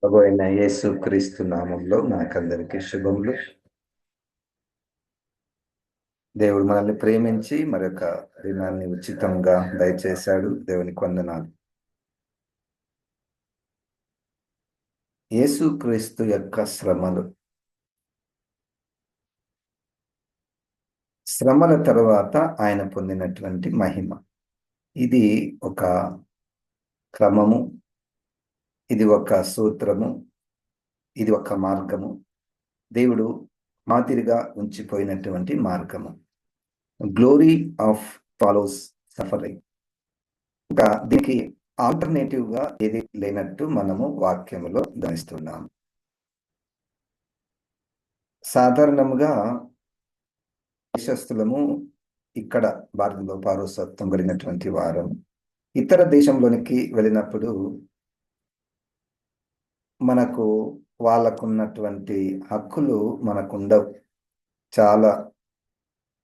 ప్రభు అయిన యేసు క్రీస్తు నామంలో మనకందరికీ శుభములు. దేవుడు మనల్ని ప్రేమించి మరొక దినాన్ని ఉచితంగా దయచేశాడు. దేవునికి వందనాలు. యేసు క్రీస్తు యొక్క శ్రమల తరువాత ఆయన పొందినటువంటి మహిమ. ఇది ఒక క్రమము, ఇది ఒక సూత్రము, ఇది ఒక మార్గము. దేవుడు మాదిరిగా ఉంచిపోయినటువంటి మార్గము. Glory of follows suffering. ఇంకా దీనికి ఆల్టర్నేటివ్ గా ఏది లేనట్టు మనము వాక్యములో గమనిస్తున్నాం. సాధారణముగా దేశస్థులము ఇక్కడ భారతంలో పౌరసత్వం కలిగినటువంటి వారు ఇతర దేశంలోనికి వెళ్ళినప్పుడు మనకు వాళ్ళకున్నటువంటి హక్కులు మనకు ఉండవు. చాలా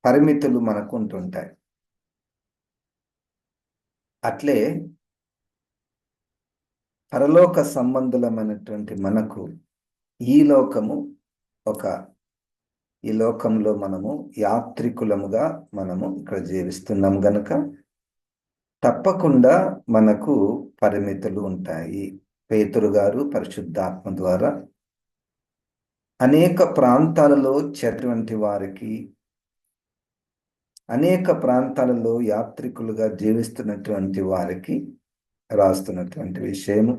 పరిమితులు మనకు ఉంటుంటాయి. అట్లే పరలోక సంబంధులమైనటువంటి మనకు ఈ లోకంలో మనము యాత్రికులముగా మనము ఇక్కడ జీవిస్తున్నాం గనుక తప్పకుండా మనకు పరిమితులు ఉంటాయి. పేతురు గారు పరిశుద్ధాత్మ ద్వారా అనేక ప్రాంతాలలో చేరినటువంటి వారికి, అనేక ప్రాంతాలలో యాత్రికులుగా జీవిస్తున్నటువంటి వారికి రాస్తున్నటువంటి విషయము.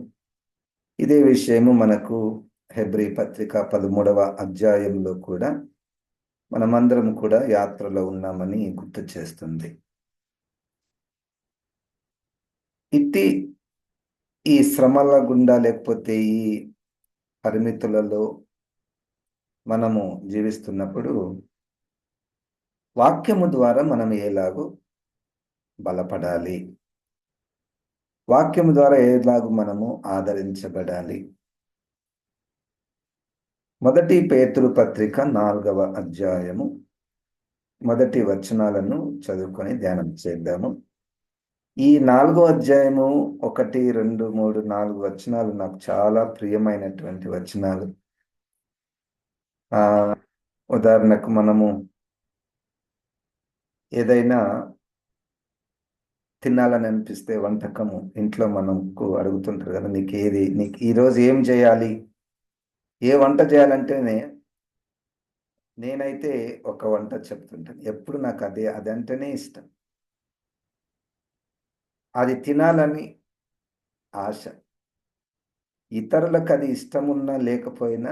ఇదే విషయము మనకు హెబ్రీ పత్రిక 13వ అధ్యాయంలో కూడా మనమందరం కూడా యాత్రలో ఉన్నామని గుర్తు చేస్తుంది. ఈ శ్రమల గుండా లేకపోతే ఈ పరిమితులలో మనము జీవిస్తున్నప్పుడు వాక్యము ద్వారా మనం ఎలాగూ బలపడాలి, వాక్యము ద్వారా ఎలాగూ మనము ఆదరించబడాలి. మొదటి పేతురు పత్రిక 4వ అధ్యాయము మొదటి వచనాలను చదువుకొని ధ్యానం చేద్దాము. ఈ 4వ అధ్యాయము 1, 2, 3, 4 వచనాలు నాకు చాలా ప్రియమైనటువంటి వచనాలు. ఉదాహరణకు మనము ఏదైనా తినాలని అనిపిస్తే వంటకము ఇంట్లో మనకు అడుగుతుంటారు కదా, నీకు ఈరోజు ఏం చేయాలి, ఏ వంట చేయాలంటే నేనైతే ఒక వంట చెప్తుంటాను. ఎప్పుడు నాకు అదంటేనే ఇష్టం. అది తినాలని ఆశ. ఇతరులకు అది ఇష్టమున్నా లేకపోయినా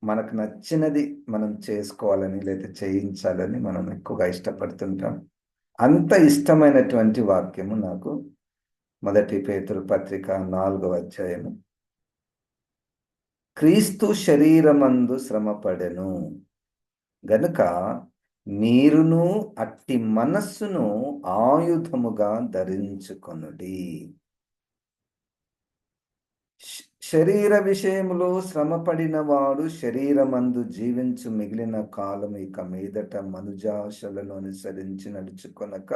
మనకు నచ్చినది మనం చేసుకోవాలని లేదా చేయించాలని మనం ఎక్కువగా ఇష్టపడుతుంటాం. అంత ఇష్టమైనటువంటి వాక్యము నాకు మొదటి పేతురు పత్రిక 4వ అధ్యాయము. క్రీస్తు శరీరమందు శ్రమపడెను గనుక మీరును అట్టి మనస్సును ఆయుధముగా ధరించుకొనుడి. శరీర విషయములో శ్రమపడిన వాడు శరీరమందు జీవించు మిగిలిన కాలం ఇక మీదట మనుజాశలను అనుసరించి నడుచుకొనక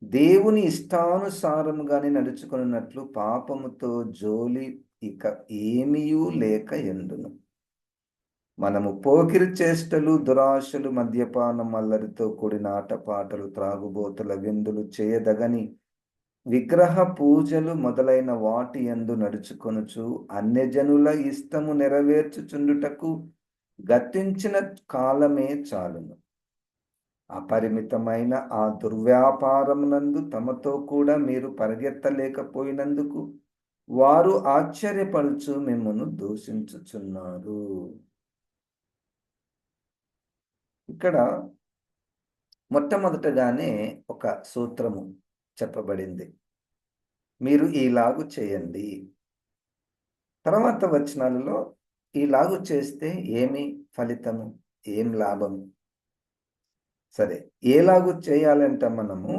దేవుని ఇష్టానుసారముగానే నడుచుకున్నట్లు పాపముతో జోలి ఇక ఏమీయూ లేక ఎందును. మనము పోకిరి చేష్టలు, దురాశలు, మద్యపానం, అల్లరితో కూడిన ఆటపాటలు, త్రాగుబోతుల విందులు చేయదగని విగ్రహ పూజలు మొదలైన వాటి యందు నడుచుకొనుచు అన్యజనుల ఇష్టము నెరవేర్చుచుండుటకు గతించిన కాలమే చాలును. అపరిమితమైన ఆ దుర్వ్యాపారమునందు తమతో కూడా మీరు పరిగెత్తలేకపోయినందుకు వారు ఆశ్చర్యపడుచు మిమ్మును దూషించుచున్నారు. ఇక్కడ మొట్టమొదటగానే ఒక సూత్రము చెప్పబడింది, మీరు ఈలాగు చేయండి. తర్వాత వచనాలలో ఈలాగు చేస్తే ఏమి ఫలితము, ఏం లాభము? సరే, ఏలాగు చేయాలంటే మనము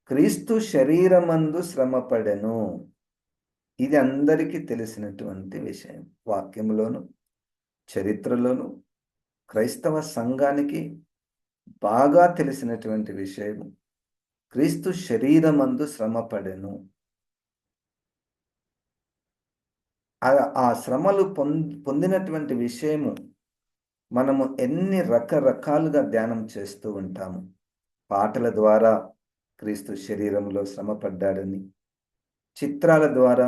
క్రీస్తు శరీరమందు శ్రమపడెను. ఇది అందరికీ తెలిసినటువంటి విషయం. వాక్యములోను చరిత్రలోను క్రైస్తవ సంఘానికి బాగా తెలిసినటువంటి విషయము. క్రీస్తు శరీరమందు శ్రమపడెను. ఆ శ్రమలు పొందినటువంటి విషయము మనము ఎన్ని రకరకాలుగా ధ్యానం చేస్తూ ఉంటాము. పాటల ద్వారా క్రీస్తు శరీరంలో శ్రమపడ్డాడని, చిత్రాల ద్వారా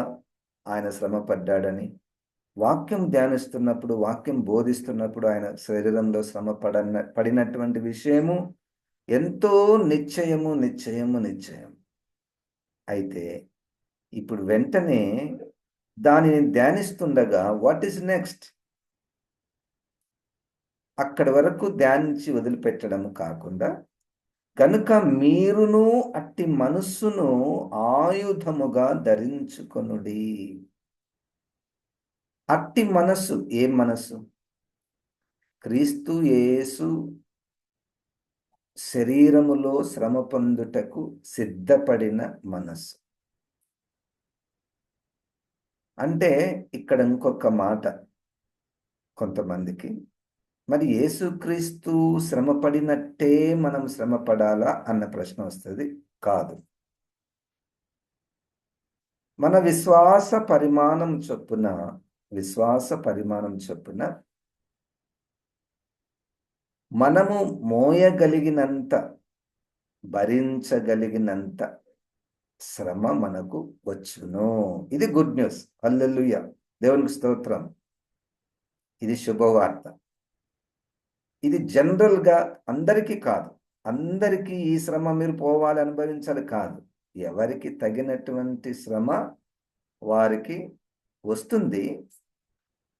ఆయన శ్రమపడ్డాడని, వాక్యం ధ్యానిస్తున్నప్పుడు, వాక్యం బోధిస్తున్నప్పుడు ఆయన శరీరంలో పడినటువంటి విషయము ఎంతో నిశ్చయము, నిశ్చయము, నిశ్చయం. అయితే ఇప్పుడు వెంటనే దానిని ధ్యానిస్తుండగా వాట్ ఈస్ నెక్స్ట్? అక్కడి వరకు ధ్యానించి వదిలిపెట్టడం కాకుండా, కనుక మీరును అట్టి మనస్సును ఆయుధముగా ధరించుకొనుడి. అట్టి మనస్సు ఏ మనస్సు? క్రీస్తు యేసు శరీరములో శ్రమ పొందుటకు సిద్ధపడిన మనస్సు. అంటే ఇక్కడ ఇంకొక మాట కొంతమందికి, మరి యేసుక్రీస్తు శ్రమ పడినట్టే మనం శ్రమ పడాలా అన్న ప్రశ్న వస్తుంది. కాదు. మన విశ్వాస పరిమాణం చొప్పున మనము మోయగలిగినంత, భరించగలిగినంత శ్రమ మనకు వచ్చును. ఇది గుడ్ న్యూస్. హల్లెలూయా, దేవునికి స్తోత్రం. ఇది శుభవార్త. ఇది జనరల్గా అందరికీ కాదు. అందరికీ ఈ శ్రమ మీరు పోవాలి, అనుభవించాలి కాదు. ఎవరికి తగినటువంటి శ్రమ వారికి వస్తుంది.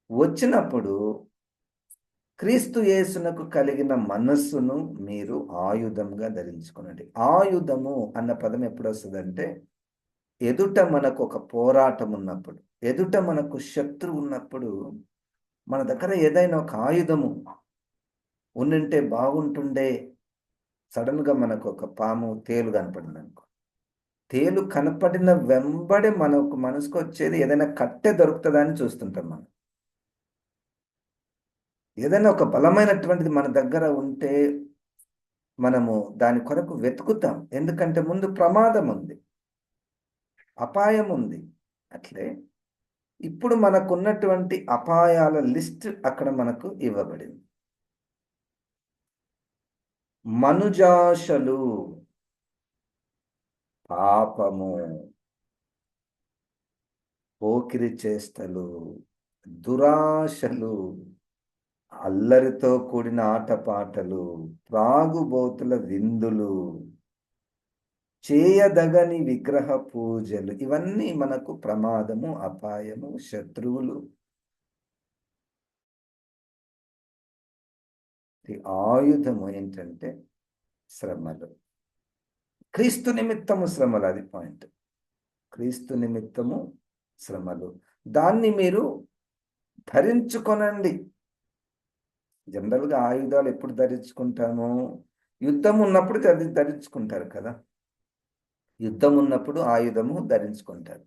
వచ్చినప్పుడు క్రీస్తు యేసునకు కలిగిన మనస్సును మీరు ఆయుధంగా ధరించుకునండి. ఆయుధము అన్న పదం ఎప్పుడు వస్తుందంటే, ఎదుట మనకు ఒక పోరాటం ఉన్నప్పుడు, ఎదుట మనకు శత్రువు ఉన్నప్పుడు, మన దగ్గర ఏదైనా ఒక ఆయుధము ఉండింటే బాగుంటుండే. సడన్గా మనకు ఒక పాము, తేలు కనపడింది అనుకో. తేలు కనపడిన వెంబడే మనసుకు వచ్చేది ఏదైనా కట్టె దొరుకుతుందా అని చూస్తుంటాం మనం. ఏదైనా ఒక బలమైనటువంటిది మన దగ్గర ఉంటే మనము దాని కొరకు వెతుకుతాం. ఎందుకంటే ముందు ప్రమాదం ఉంది, అపాయం ఉంది. అట్లే ఇప్పుడు మనకున్నటువంటి అపాయాల లిస్ట్ అక్కడ మనకు ఇవ్వబడింది. మనుజాశలు, పాపము, పోకిరి చేష్టలు, దురాశలు, అల్లరితో కూడిన ఆటపాటలు, త్రాగుబోతుల విందులు, చేయదగని విగ్రహ పూజలు, ఇవన్నీ మనకు ప్రమాదము, అపాయము, శత్రువులు. ఆయుధము ఏంటంటే శ్రమలు. క్రీస్తు నిమిత్తము శ్రమలు, అది పాయింట్. క్రీస్తు నిమిత్తము శ్రమలు, దాన్ని మీరు ధరించుకొనండి. జనరల్గా ఆయుధాలు ఎప్పుడు ధరించుకుంటాము? యుద్ధం ఉన్నప్పుడు ధరించుకుంటారు కదా. యుద్ధం ఉన్నప్పుడు ఆయుధము ధరించుకుంటారు.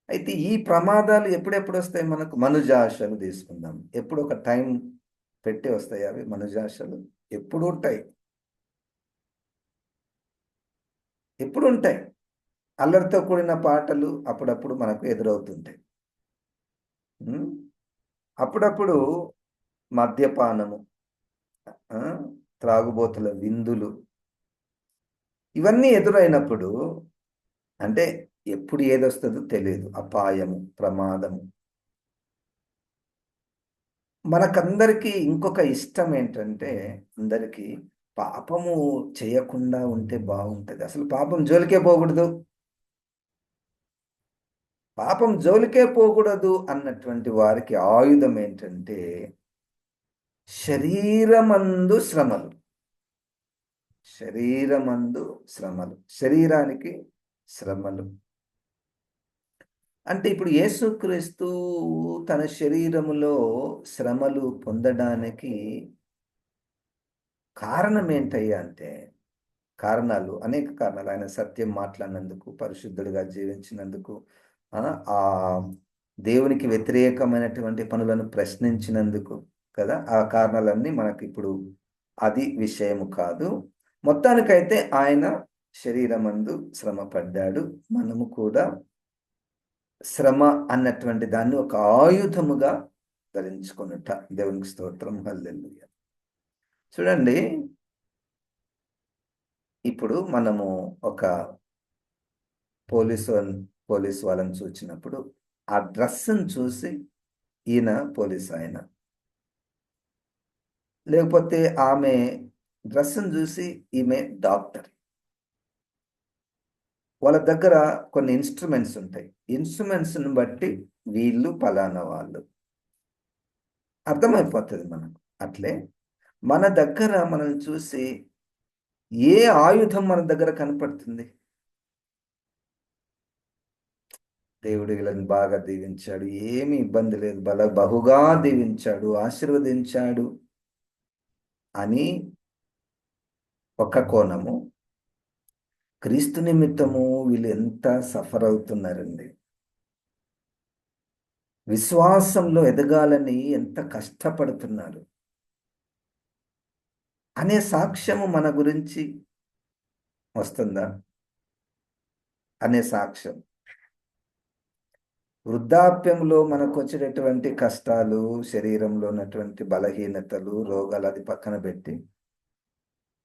అయితే ఈ ప్రమాదాలు ఎప్పుడెప్పుడు వస్తాయి మనకు? మనుజాశలు తీసుకుందాం. ఎప్పుడు ఒక టైం పెట్టి వస్తాయి అవి మనుజాశలు? ఎప్పుడు ఉంటాయి, ఎప్పుడు ఉంటాయి. అల్లరితో కూడిన పాటలు అప్పుడప్పుడు మనకు ఎదురవుతుంటాయి. అప్పుడప్పుడు మద్యపానము, త్రాగుబోతుల విందులు, ఇవన్నీ ఎదురైనప్పుడు అంటే ఎప్పుడు ఏదొస్తుందో తెలియదు. అపాయము, ప్రమాదము. మనకందరికీ ఇంకొక ఇష్టం ఏంటంటే, అందరికీ పాపము చేయకుండా ఉంటే బాగుంటుంది. అసలు పాపం జోలికే పోకూడదు, పాపం జోలికే పోకూడదు అన్నటువంటి వారికి ఆయుధం ఏంటంటే శరీరమందు శ్రమలు. శరీరమందు శ్రమలు, శరీరానికి శ్రమలు. అంటే ఇప్పుడు యేసుక్రీస్తు తన శరీరములో శ్రమలు పొందడానికి కారణం ఏంటయ్యా అంటే, అనేక కారణాలు. ఆయన సత్యం మాట్లాడినందుకు, పరిశుద్ధుడిగా జీవించినందుకు, ఆ దేవునికి వ్యతిరేకమైనటువంటి పనులను ప్రశ్నించినందుకు కదా. ఆ కారణాలన్నీ మనకి ఇప్పుడు అది విషయము కాదు. మొత్తానికైతే ఆయన శరీరమందు శ్రమ పడ్డాడు. మనము కూడా శ్రమ అన్నటువంటి దాన్ని ఒక ఆయుధముగా ధరించుకొనుట. దేవునికి స్తోత్రం, హల్లెలూయా. చూడండి, ఇప్పుడు మనము ఒక పోలీసు పోలీసు వాళ్ళని చూచినప్పుడు ఆ డ్రెస్సును చూసి ఈయన పోలీస్ ఆయన, లేకపోతే ఆమె డ్రెస్సును చూసి ఈమె డాక్టర్. వాళ్ళ దగ్గర కొన్ని ఇన్స్ట్రుమెంట్స్ ఉంటాయి. ఇన్స్ట్రుమెంట్స్ని బట్టి వీళ్ళు పలానా వాళ్ళు అర్థమైపోతుంది మనకు. అట్లే మన దగ్గర మనం చూసి ఏ ఆయుధం మన దగ్గర కనపడుతుంది? దేవుడు వీళ్ళని బాగా దీవించాడు, ఏమి ఇబ్బంది లేదు, బహుగా దీవించాడు, ఆశీర్వదించాడు అని ఒక కోణము. క్రీస్తు నిమిత్తము వీళ్ళు ఎంత సఫర్ అవుతున్నారండి, విశ్వాసంలో ఎదగాలని ఎంత కష్టపడుతున్నారు అనే సాక్ష్యము మన గురించి వస్తుందా? అనే సాక్ష్యం వృద్ధాప్యంలో మనకు వచ్చేటటువంటి కష్టాలు, శరీరంలో ఉన్నటువంటి బలహీనతలు, రోగాలు అది పక్కన పెట్టి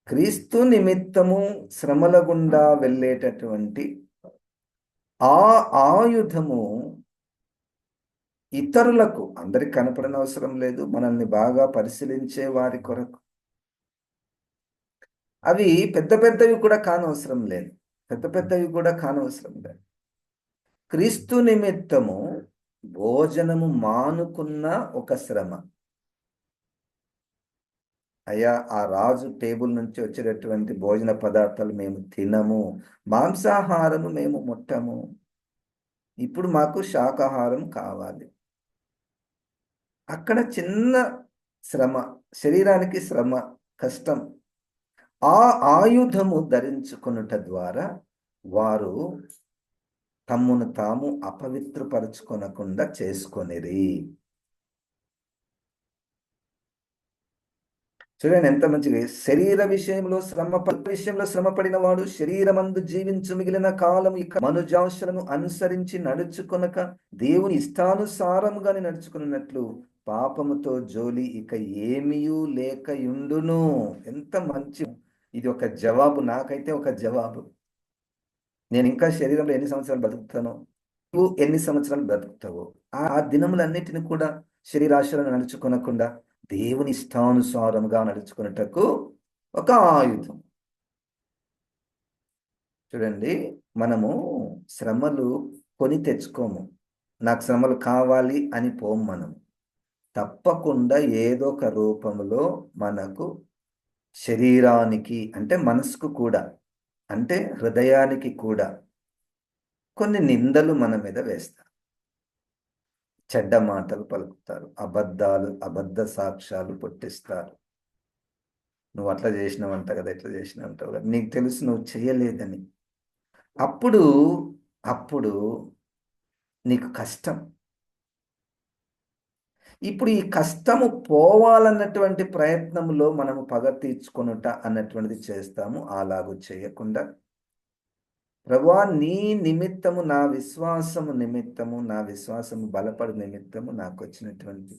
క్రీస్తు నిమిత్తము శ్రమల గుండా వెళ్ళేటటువంటి ఆ ఆయుధము ఇతరులకు, అందరికి కనపడనవసరం లేదు, మనల్ని బాగా పరిశీలించే వారి కొరకు. అవి పెద్ద పెద్దవి కూడా కానవసరం లేదు, పెద్ద పెద్దవి కూడా కానవసరం లేదు. క్రీస్తు నిమిత్తము భోజనము మానుకున్న ఒక శ్రమ. అయ్యా, ఆ రాజు టేబుల్ నుంచి వచ్చేటటువంటి భోజన పదార్థాలు మేము తినము, మాంసాహారము మేము ముట్టము, ఇప్పుడు మాకు శాకాహారం కావాలి. అక్కడ చిన్న శ్రమ, శరీరానికి శ్రమ, కష్టం. ఆ ఆయుధము ధరించుకొనుట ద్వారా వారు తమ్మును తాము అపవిత్రపరచుకొనకుండా చేసుకొనిరి. చూడండి ఎంత మంచిగా, శరీర విషయంలో శ్రమ పడిన వాడు శరీరమందు జీవించు మిగిలిన కాలం ఇక మనుజాంశలను అనుసరించి నడుచుకొనక దేవుని ఇష్టానుసారముగానే నడుచుకున్నట్లు పాపముతో జోలి ఇక ఏమీయూ లేకయుండును. ఎంత మంచి, ఇది ఒక జవాబు, నాకైతే ఒక జవాబు. నేను ఇంకా శరీరంలో ఎన్ని సంవత్సరాలు బతుకుతానో, నువ్వు ఎన్ని సంవత్సరాలు బ్రతుకుతావో, ఆ దినములన్నిటిని కూడా శరీరాశలను నడుచుకొనకుండా దేవుని ఇష్టానుసారముగా నడుచుకున్నటకు ఒక ఆయుధం. చూడండి, మనము శ్రమలు కొని తెచ్చుకోము, నాకు శ్రమలు కావాలి అని పోము. మనం తప్పకుండా ఏదో ఒక రూపంలో మనకు శరీరానికి, అంటే మనసుకు కూడా, అంటే హృదయానికి కూడా కొన్ని నిందలు మన మీద వేస్తారు. చెడ్డ మాటలు పలుకుతారు, అబద్ధ సాక్ష్యాలు పుట్టిస్తారు. నువ్వు అట్లా చేసినావంట కదా, ఎట్లా చేసినావంటావు కదా, నీకు తెలుసు నువ్వు చేయలేదని. అప్పుడు అప్పుడు నీకు కష్టం. ఇప్పుడు ఈ కష్టము పోవాలన్నటువంటి ప్రయత్నంలో మనము పగ తీర్చుకొనుట అన్నటువంటిది చేస్తాము. అలాగూ చేయకుండా, ప్రభువా, నీ నిమిత్తము, నా విశ్వాసము నిమిత్తము, నా విశ్వాసము బలపడు నిమిత్తము నాకు వచ్చినటువంటి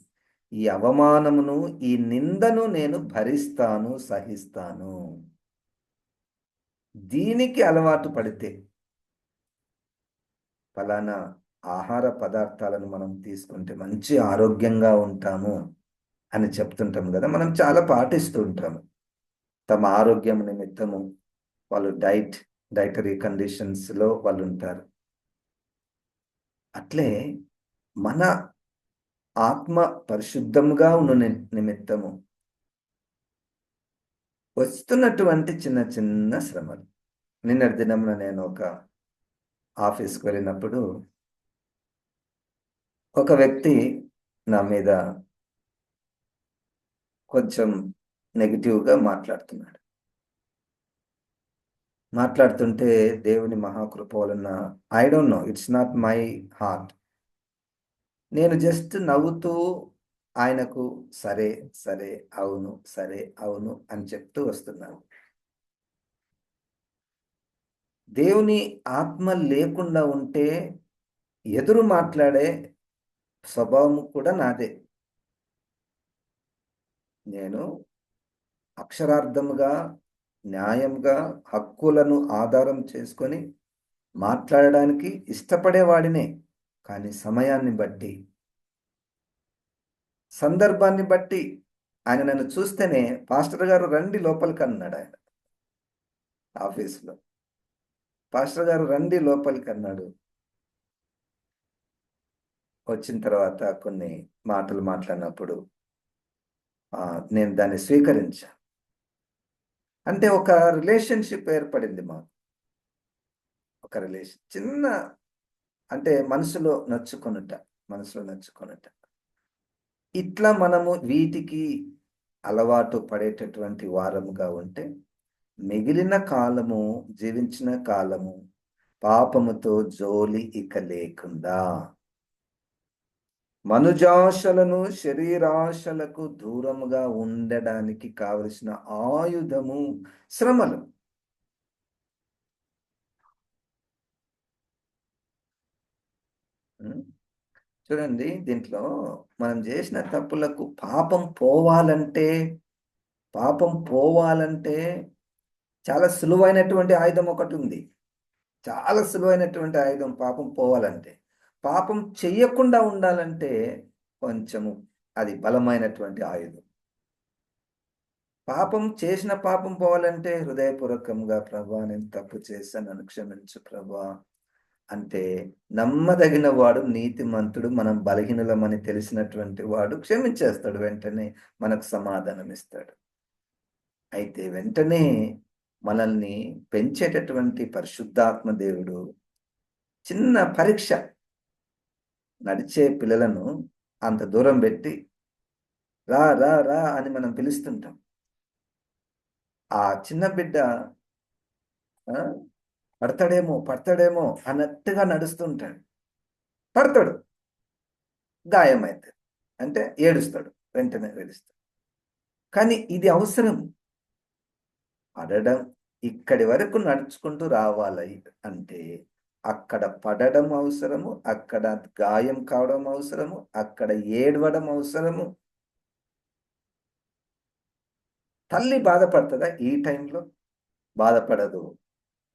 ఈ అవమానమును, ఈ నిందను నేను భరిస్తాను, సహిస్తాను. దీనికి అలవాటు పడితే ఫలానా ఆహార పదార్థాలను మనం తీసుకుంటే మంచి ఆరోగ్యంగా ఉంటాము అని చెప్తుంటాం కదా, మనం చాలా పాటిస్తూ ఉంటాము. తమ ఆరోగ్యం నిమిత్తము వాళ్ళు డైటరీ కండిషన్స్లో వాళ్ళు ఉంటారు. అట్లే మన ఆత్మ పరిశుద్ధంగా ఉన్న నిమిత్తము వస్తున్నటువంటి చిన్న చిన్న శ్రమలు. నిన్నటి దినంలో నేను ఒక ఆఫీస్కి వెళ్ళినప్పుడు ఒక వ్యక్తి నా మీద కొంచెం నెగిటివ్గా మాట్లాడుతుంటే దేవుని మహాకృప వలన, I don't know, it's not my heart, నేను జస్ట్ నవ్వుతూ ఆయనకు సరే సరే అవును, సరే అవును అని చెప్తూ వస్తున్నాను. దేవుని ఆత్మ లేకుండా ఉంటే ఎదురు మాట్లాడే స్వభావం కూడా నాదే. నేను అక్షరార్థముగా, న్యాయంగా, హక్కులను ఆధారం చేసుకొని మాట్లాడడానికి ఇష్టపడేవాడినే. కానీ సమయాన్ని బట్టి, సందర్భాన్ని బట్టి ఆయన నన్ను చూస్తేనే, పాస్టర్ గారు రండి లోపలికి అన్నాడు ఆయన ఆఫీసులో. పాస్టర్ గారు రండి లోపలికి అన్నాడు. వచ్చిన తర్వాత కొన్ని మాటలు మాట్లాడినప్పుడు నేను దాన్ని స్వీకరించా. అంటే ఒక రిలేషన్షిప్ ఏర్పడింది మాకు. ఒక రిలేషన్ చిన్న, అంటే మనసులో నచ్చుకొనుట. ఇట్లా మనము వీటికి అలవాటు పడేటటువంటి వారముగా ఉంటే, మిగిలిన కాలము, జీవించిన కాలము పాపముతో జోలి ఇక లేకుండా, మనుజాశలను, శరీరాశలకు దూరముగా ఉండడానికి కావలసిన ఆయుధము శ్రమలు. చూడండి, దీంట్లో మనం చేసిన తప్పులకు పాపం పోవాలంటే చాలా సులువైనటువంటి ఆయుధం ఒకటి ఉంది. చాలా సులువైనటువంటి ఆయుధం పాపం పోవాలంటే. పాపం చెయ్యకుండా ఉండాలంటే కొంచెము అది బలమైనటువంటి ఆయుధం. పాపం పోవాలంటే హృదయపూర్వకంగా, ప్రభా నేను తప్పు చేశాను, నన్ను క్షమించు ప్రభా అంటే, నమ్మదగిన వాడు, నీతిమంతుడు, మనం బలహీనులమని తెలిసినటువంటి వాడు క్షమించేస్తాడు, వెంటనే మనకు సమాధానం ఇస్తాడు. అయితే వెంటనే మనల్ని పెంచేటటువంటి పరిశుద్ధాత్మ దేవుడు చిన్న పరీక్ష, నడిచే పిల్లలను అంత దూరం పెట్టి రా రా రా అని మనం పిలుస్తుంటాం. ఆ చిన్న బిడ్డ పడతాడేమో అన్నట్టుగా నడుస్తుంటాడు. పడతాడు, గాయమైతే అంటే ఏడుస్తాడు, వెంటనే ఏడుస్తాడు. కానీ ఇది అవసరం. పడడం, ఇక్కడి వరకు నడుచుకుంటూ రావాలి అంటే అక్కడ పడడం అవసరము, అక్కడ గాయం కావడం అవసరము, అక్కడ ఏడవడం అవసరము. తల్లి బాధపడుతుందా ఈ టైంలో? బాధపడదు.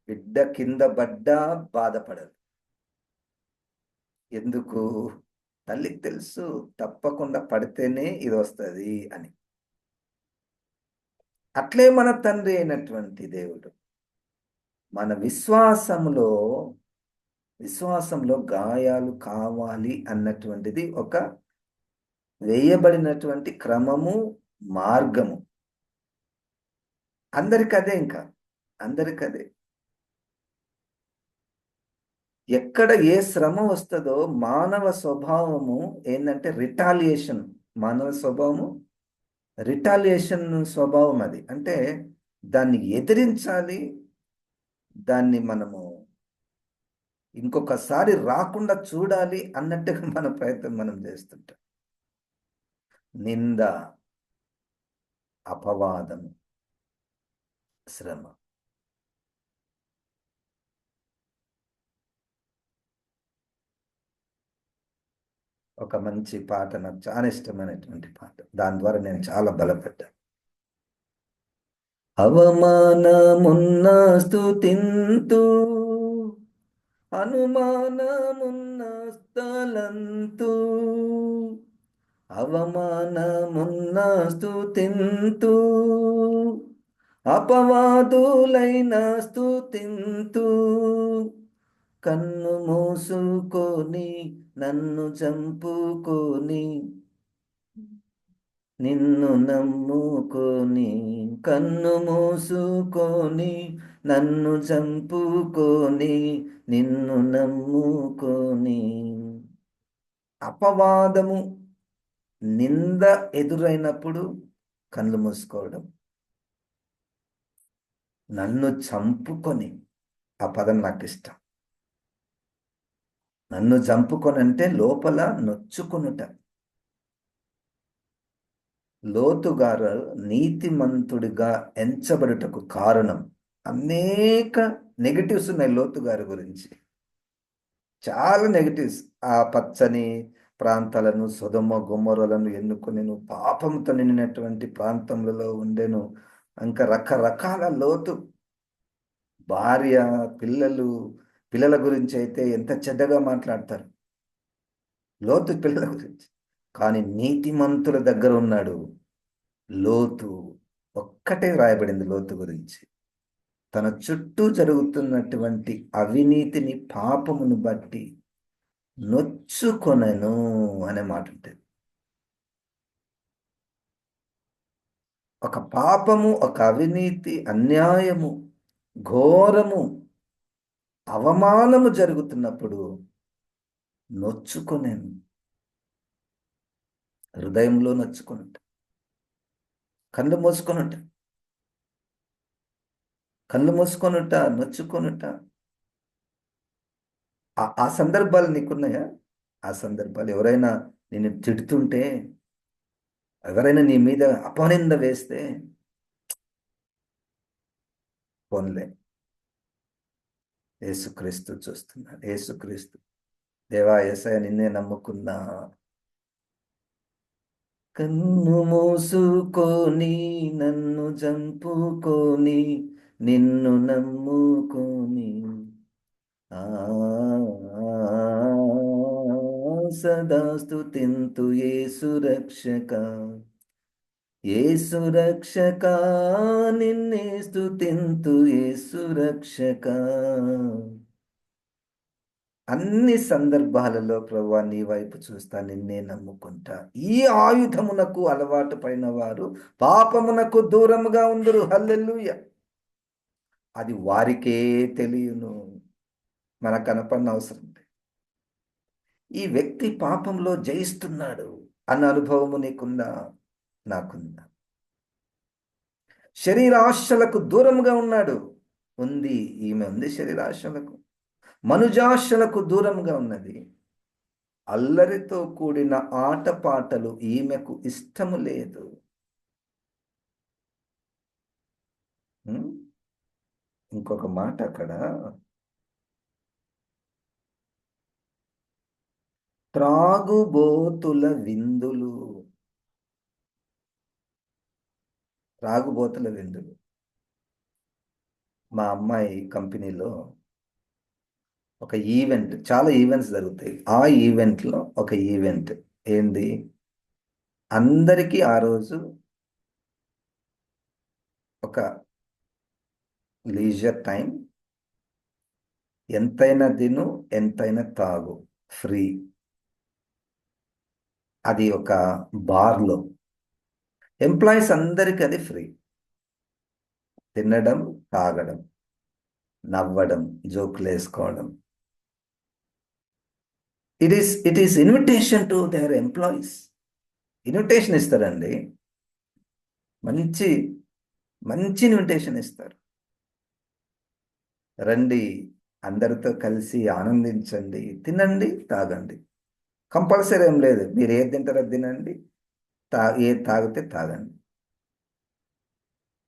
బిడ్డ కింద పడ్డా బాధపడదు. ఎందుకు? తల్లికి తెలుసు తప్పకుండా పడితేనే ఇది వస్తుంది అని. అట్లే మన తండ్రి అయినటువంటి దేవుడు మన విశ్వాసంలో గాయాలు కావాలి అన్నటువంటిది ఒక వేయబడినటువంటి క్రమము, మార్గము. అందరికదే. ఎక్కడ ఏ శ్రమ వస్తుందో మానవ స్వభావము ఏంటంటే రిటాలియేషన్. మానవ స్వభావము స్వభావం అది. అంటే దాన్ని ఎదిరించాలి, దాన్ని మనము ఇంకొకసారి రాకుండా చూడాలి అన్నట్టుగా మన ప్రయత్నం మనం చేస్తుంటాం. నింద, అపవాదము, శ్రమ. ఒక మంచి పాట, నాకు చాలా ఇష్టమైనటువంటి పాట, దాని ద్వారా నేను చాలా బలపడ్డా. అవమానమున్న స్తుతింతు, అనుమానమున్న స్థలంతు, అవమానమున్న స్తుతింతు, అపవాదులైన స్తుతింతు, కన్ను మూసుకొని నన్ను చంపుకొని, నిన్ను నమ్ముకొని, కన్ను మూసుకొని నన్ను చంపుకొని, నిన్ను నమ్ముకొని. అపవాదము, నింద ఎదురైనప్పుడు కళ్ళు మూసుకోవడం. నన్ను చంపుకొని, ఆ పదం నాకు ఇష్టం. నన్ను చంపుకొని అంటే లోపల నొచ్చుకొనుట. లోతు గారు నీతిమంతుడిగా ఎంచబడుటకు కారణం అనేక నెగటివ్స్ ఉన్నాయి లోతు గారి గురించి. చాలా నెగటివ్స్. ఆ పచ్చని ప్రాంతాలను, సొదొమ గొమొర్రాలను ఎన్నుకొని నువ్వు పాపంతో నిండినటువంటి ప్రాంతములలో ఉండెను. ఇంకా రకరకాల లోతు. భార్య, పిల్లలు, పిల్లల గురించి అయితే ఎంత చెడ్డగా మాట్లాడతారు. లోతు పిల్లల గురించి. కానీ నీతిమంతుల దగ్గర ఉన్నాడు లోతు. ఒక్కటే రాయబడింది లోతు గురించి. తన చుట్టూ జరుగుతున్నటువంటి అవినీతిని, పాపమును బట్టి నొచ్చుకొనెను అనే మాట ఉంటుంది. ఒక పాపము, ఒక అవినీతి, అన్యాయము, ఘోరము, అవమానము జరుగుతున్నప్పుడు నొచ్చుకొనెను. హృదయంలో నొచ్చుకొనుట, కళ్ళు మూసుకొనుట, కళ్ళు మూసుకొనుట, నొచ్చుకొనుట. ఆ సందర్భాలు నీకున్నాయా? ఆ సందర్భాలు ఎవరైనా నిన్ను తిడుతుంటే, ఎవరైనా నీ మీద అపనింద వేస్తే, పోన్లే, యేసుక్రీస్తు చూస్తున్నాడు. యేసుక్రీస్తు, దేవా యేసయ్య నిన్నే నమ్ముకున్నా. కన్ను మూసుకొని నన్ను చంపుకొని నిన్ను నమ్ముకొని ఆ సదా స్తుతింతు యేసు రక్షక, యేసు రక్షక, నిన్నే స్తుతింతు యేసు రక్షక. అన్ని సందర్భాలలో ప్రభువా నీ వైపు చూస్తా, నిన్నే నమ్ముకుంటా. ఈ ఆయుధమునకు అలవాటు పడిన వారు పాపమునకు దూరముగా ఉందరు. హల్లెలూయా. అది వారికే తెలియను, మనకు కనపడిన అవసరం లేదు. ఈ వ్యక్తి పాపంలో జయిస్తున్నాడు అన్న అనుభవము నీకుందా? నాకుందా. శరీరాశలకు దూరముగా ఉన్నాడు. ఉంది, ఈమె ఉంది శరీరాశలకు. మనుజాశలకు దూరంగా ఉన్నది. అల్లరితో కూడిన ఆటపాటలు ఈమెకు ఇష్టము లేదు. ఇంకొక మాట అక్కడ, త్రాగుబోతుల విందులు. త్రాగుబోతుల విందులు. మా అమ్మాయి కంపెనీలో ఒక ఈవెంట్, చాలా ఈవెంట్స్ జరుగుతాయి. ఆ ఈవెంట్లో ఒక ఈవెంట్ ఏంది, అందరికీ ఆ రోజు ఒక లీజర్ టైం, ఎంతైనా తిను, ఎంతైనా తాగు, ఫ్రీ. అది ఒక బార్లో ఎంప్లాయీస్ అందరికీ అది ఫ్రీ. తినడం, తాగడం, నవ్వడం, జోకులు వేసుకోవడం. It is invitation to their employees. Invitation ఇస్తారండి. మంచి మంచి ఇన్విటేషన్ ఇస్తారు. రండి, అందరితో కలిసి ఆనందించండి, తినండి, తాగండి. కంపల్సరీ ఏం లేదు, మీరు ఏది తింటారో తినండి, ఏది తాగితే తాగండి.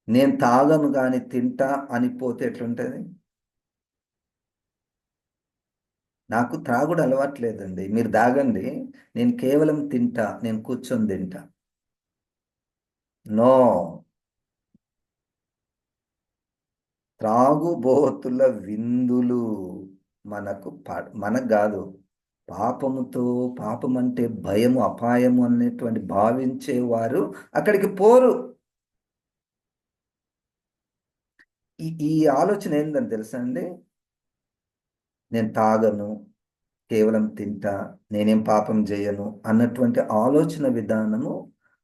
నేను తాగను కానీ తింటా అని పోతే ఎట్లుంటుంది? నాకు త్రాగుడు అలవాట్లేదండి, మీరు తాగండి, నేను కేవలం తింటా, నేను కూర్చొని తింటా. నో. త్రాగుబోతుల విందులు మనకు కాదు. పాపముతో, పాపం అంటే భయము, అపాయము అనేటువంటి భావించేవారు అక్కడికి పోరు. ఈ ఆలోచన ఏందని తెలుసా అండి? నేను తాగను, కేవలం తింటా, నేనేం పాపం చేయను అన్నటువంటి ఆలోచన విధానము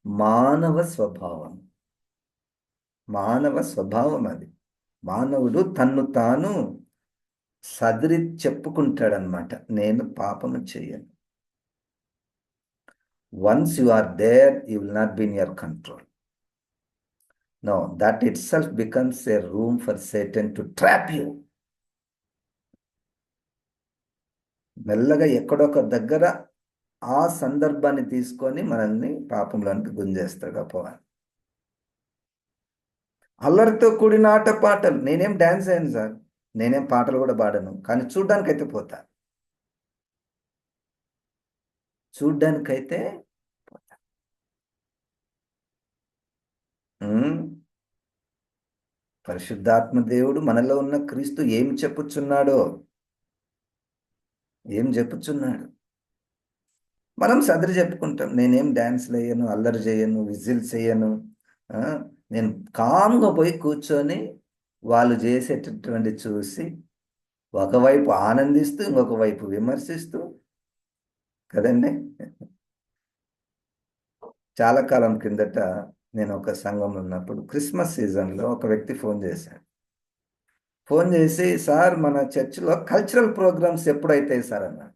మానవ స్వభావం. మానవ స్వభావం అది. మానవుడు తన్ను తాను సదిరి చెప్పుకుంటాడనమాట, నేను పాపము చేయను. Once you are there, you will not be in your control. No, that itself becomes a room for Satan to trap you. మెల్లగా ఎక్కడొక దగ్గర ఆ సందర్భాన్ని తీసుకొని మనల్ని పాపంలోనికి గుంజేస్తాడు అపవాది. అల్లరితో కూడిన ఆటపాటలు. నేనేం డాన్స్ అయ్యాను సార్, నేనేం పాటలు కూడా పాడను, కానీ చూడ్డానికి అయితే పోతా. చూడ్డానికైతే ఉమ్, పరిశుద్ధాత్మ దేవుడు మనలో ఉన్న క్రీస్తు ఏం చెప్పుచున్నాడు. మనం సదరి చెప్పుకుంటాం, నేనేం డాన్స్లు వేయను, అల్లరి చేయను, విజిల్స్ వేయను. ఆ, నేను కామ్గా పోయి కూర్చొని వాళ్ళు చేసేటటువంటి చూసి ఒకవైపు ఆనందిస్తూ ఇంకొక వైపు విమర్శిస్తూ, కదండి. చాలా కాలం కిందట నేను ఒక సంఘంలో ఉన్నప్పుడు క్రిస్మస్ సీజన్లో ఒక వ్యక్తి ఫోన్ చేశాడు. ఫోన్ చేసి, సార్ మన చర్చిలో కల్చరల్ ప్రోగ్రామ్స్ ఎప్పుడైతాయి సార్ అన్నాడు.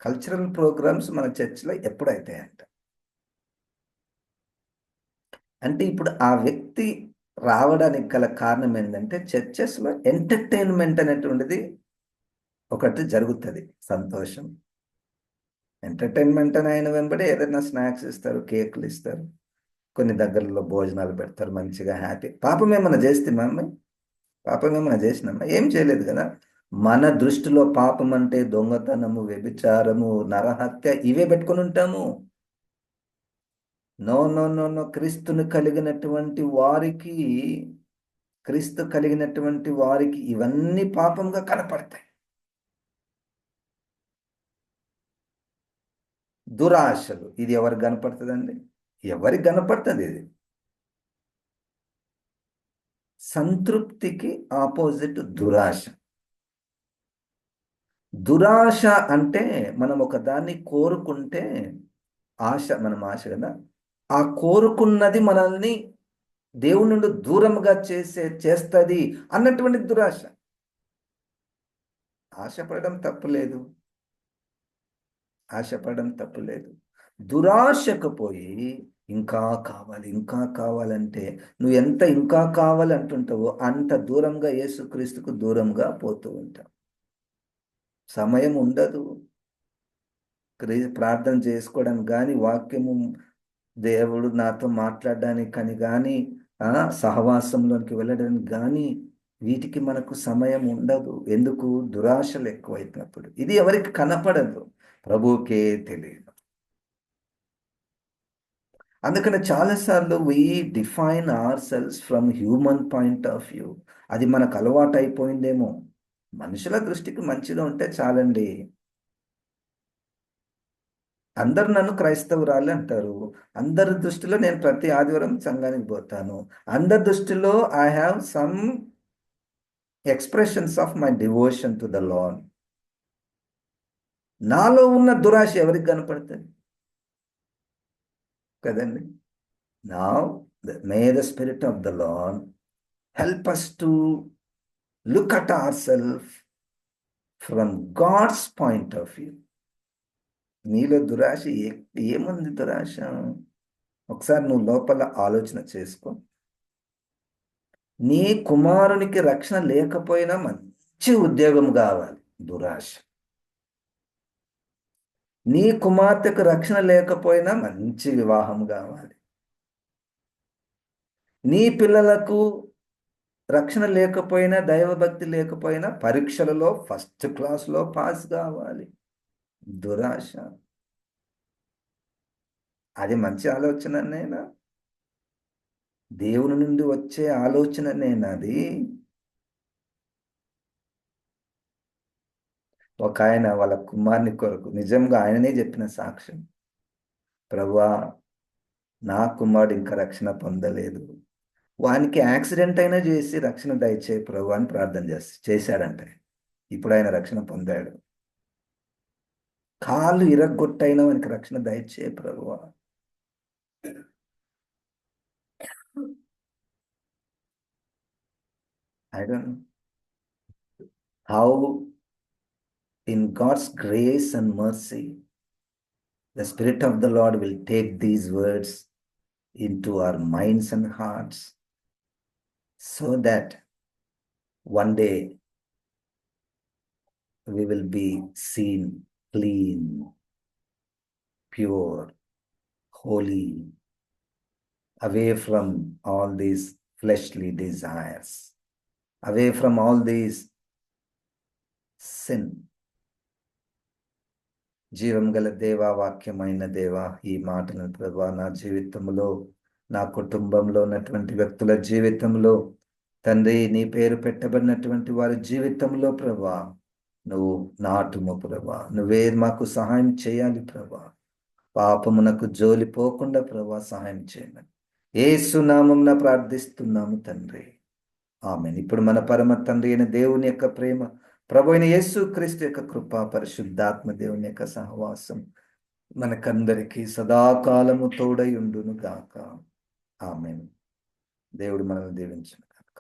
కల్చరల్ ప్రోగ్రామ్స్ మన చర్చిలో ఎప్పుడైతాయంట. అంటే ఇప్పుడు ఆ వ్యక్తి రావడానికి గల కారణం ఏంటంటే చర్చెస్లో ఎంటర్టైన్మెంట్ అనేటువంటిది ఒకటి జరుగుతుంది. సంతోషం, ఎంటర్టైన్మెంట్ అని ఆయన వెంబడి ఏదైనా స్నాక్స్ ఇస్తారు, కేకులు ఇస్తారు, కొన్ని దగ్గరలో భోజనాలు పెడతారు, మంచిగా హ్యాపీ. పాపం ఏమన్నా చేస్తున్నామా? పాపం ఏమన్నా చేసినామా? ఏం చేయలేదు కదా. మన దృష్టిలో పాపం అంటే దొంగతనము, వ్యభిచారము, నరహత్య ఇవే పెట్టుకొని ఉంటాము. నో నో నో నో, క్రీస్తు కలిగినటువంటి వారికి ఇవన్నీ పాపంగా కనపడతాయి. దురాశలు, ఇది ఎవరికి కనపడుతుందండి? ఎవరికి కనపడుతుంది ఇది? సంతృప్తికి ఆపోజిట్ దురాశ. దురాశ అంటే మనం ఒక దాన్ని కోరుకుంటే, మనం ఆశ కదా, ఆ కోరుకున్నది మనల్ని దేవుని నుండి దూరంగా చేస్తుంది అన్నటువంటి దురాశ. ఆశపడడం తప్పులేదు, ఆశపడడం తప్పులేదు. దురాశకు పోయి ఇంకా కావాలి, ఇంకా కావాలంటే నువ్వు ఎంత ఇంకా కావాలంటుంటావో అంత దూరంగా యేసుక్రీస్తుకు దూరంగా పోతూ ఉంటావు. సమయం ఉండదు ప్రార్థన చేసుకోవడానికి కానీ, వాక్యము దేవుడు నాతో మాట్లాడడానికి కానీ, సహవాసంలోనికి వెళ్ళడానికి కానీ, వీటికి మనకు సమయం ఉండదు. ఎందుకు? దురాశలు ఎక్కువైపోయినప్పుడు. ఇది ఎవరికి కనపడదు, ప్రభువుకే తెలియదు. అందుకని చాలాసార్లు we define our cells from human point of view. అది మనకు అలవాటు అయిపోయిందేమో. మనుషుల దృష్టికి మంచిగా ఉంటే చాలండి. అందరు నన్ను క్రైస్తవురాలు అంటారు. అందరి దృష్టిలో నేను ప్రతి ఆదివారం సంఘానికి పోతాను. అందరి దృష్టిలో I have some expressions of my devotion to the lord. నాలో ఉన్న దురాశ ఎవరికి కనపడుతుంది? కదండి. Now may the spirit of the lord help us to look at our self from God's point of view. నీలో దురాశ ఏముంది? దురాశ ఒకసారి నువ్వు లోపల ఆలోచన చేసుకో. నీ కుమారునికి రక్షణ లేకపోయినా మంచి ఉద్యోగం కావాలి, దురాశ. నీ కుమార్తెకు రక్షణ లేకపోయినా మంచి వివాహం కావాలి. నీ పిల్లలకు రక్షణ లేకపోయినా, దైవభక్తి లేకపోయినా పరీక్షలలో ఫస్ట్ క్లాస్లో పాస్ కావాలి, దురాశ. అది మంచి ఆలోచన నేనా? దేవుని నుండి వచ్చే ఆలోచన నేనది? ఒక ఆయన వాళ్ళ కుమారుని కొరకు నిజంగా ఆయననే చెప్పిన సాక్ష్యం, ప్రభువా నా కుమారుడు ఇంకా రక్షణ పొందలేదు, వానికి యాక్సిడెంట్ అయినా చేసి రక్షణ దయచేయి ప్రభు అని ప్రార్థన చేశాడంటే ఇప్పుడు ఆయన రక్షణ పొందాడు. కాళ్ళు ఇరగొట్టైనా వానికి రక్షణ దయచేయి ప్రభువా. I don't know how in God's grace and mercy the Spirit of the Lord will take these words into our minds and hearts so that one day we will be seen clean, pure, holy, away from all these fleshly desires, away from all these sin. జీవం గల దేవా, వాక్యమైన దేవా, ఈ మాటలను ప్రభా నా జీవితంలో, నా కుటుంబంలో ఉన్నటువంటి వ్యక్తుల జీవితంలో, తండ్రి నీ పేరు పెట్టబడినటువంటి వారి జీవితంలో ప్రభా నువ్వు నాటుము ప్రభా. నువ్వే మాకు సహాయం చేయాలి ప్రభా. పాపమునకు జోలిపోకుండా ప్రభా సహాయం చేయమని యేసు నామమున ప్రార్థిస్తున్నాము తండ్రి. ఆమేన్. ఇప్పుడు మన పరమ తండ్రి అయిన దేవుని యొక్క ప్రేమ, ప్రభు అయిన యేసు క్రీస్తు యొక్క కృప, పరిశుద్ధాత్మ దేవుని యొక్క సహవాసం మనకందరికీ సదాకాలము తోడై ఉండును గాక. ఆమేన్. దేవుడు మనల్ని దీవించును.